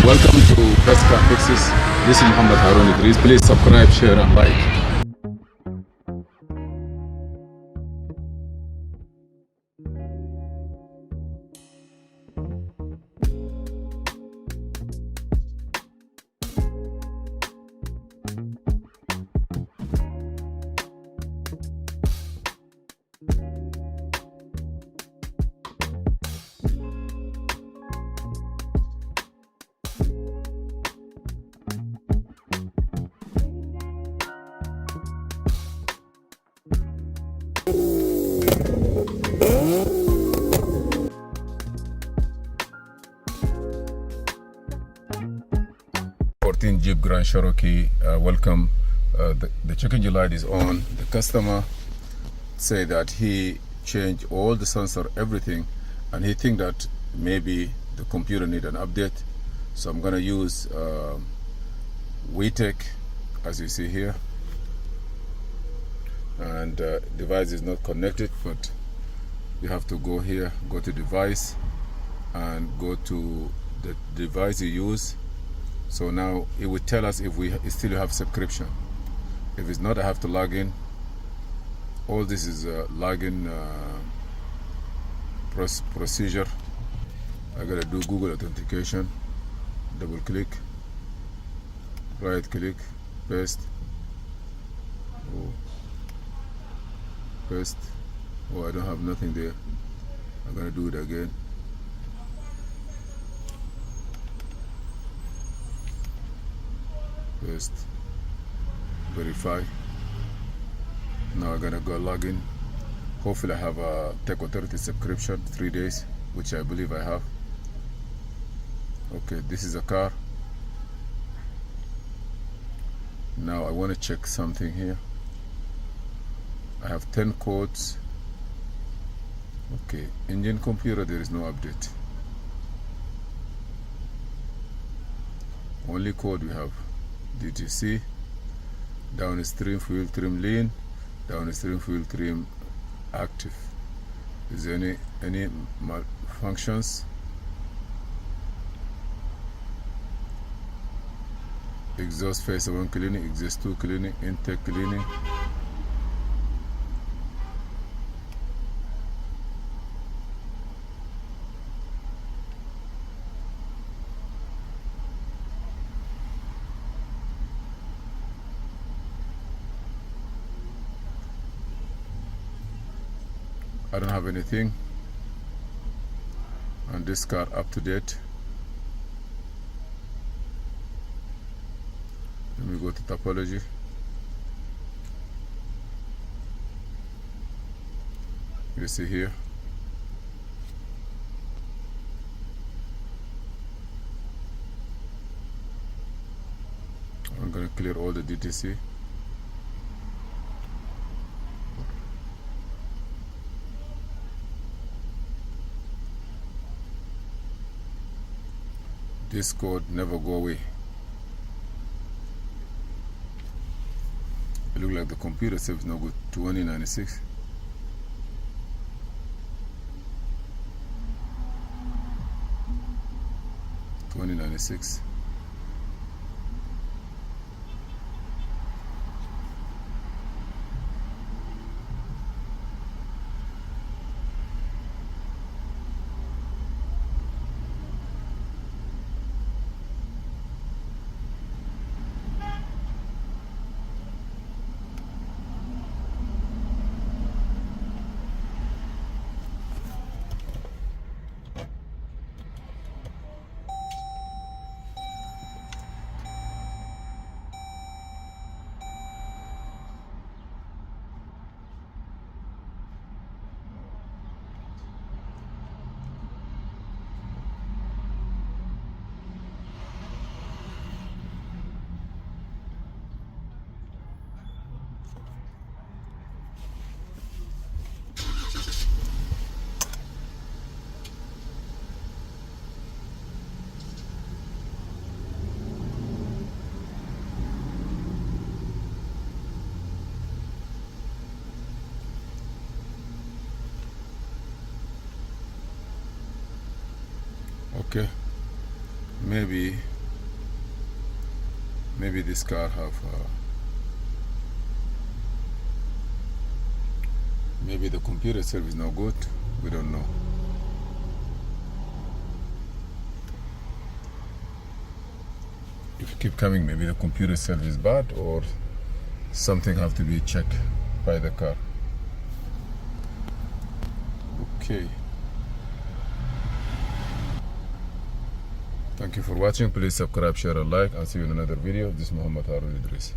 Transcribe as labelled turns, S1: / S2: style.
S1: Welcome to Best Car Fixes. This is Mohamed Harun Idris. Please subscribe, share and like. Jeep Grand Cherokee, welcome. The check engine light is on. The customer said that he changed all the sensor, everything, and he think that maybe the computer need an update. So I'm gonna use WeTech, as you see here, and device is not connected, but you have to go here, go to device, and go to the device you use. So now it would tell us if we still have subscription. If it's not, I have to log in. All this is login procedure. I gotta do Google Authentication. Double click, right click, paste. Paste. Oh, I don't have nothing there. I'm gonna do it again. Paste, verify. Now I'm gonna go log in. Hopefully I have a Tech Authority subscription, 3 days, which I believe I have. Okay, this is a car. Now I want to check something here. I have 10 codes. Okay, engine computer, there is no update. Only code we have DTC, downstream fuel trim lean, downstream fuel trim active. Is there any malfunctions? Exhaust phase 1 cleaning, exhaust 2 cleaning, intake cleaning. I don't have anything on this car up to date. Let me go to Topology. You see here. I'm going to clear all the DTC. This code never go away. It look like the computer says no good. 2096. Okay, maybe maybe this car have maybe the computer itself is no good, we don't know. If you keep coming, maybe the computer itself is bad or something have to be checked by the car. Okay, thank you for watching. Please subscribe, share and like. I'll see you in another video. This is Mohamed Idris.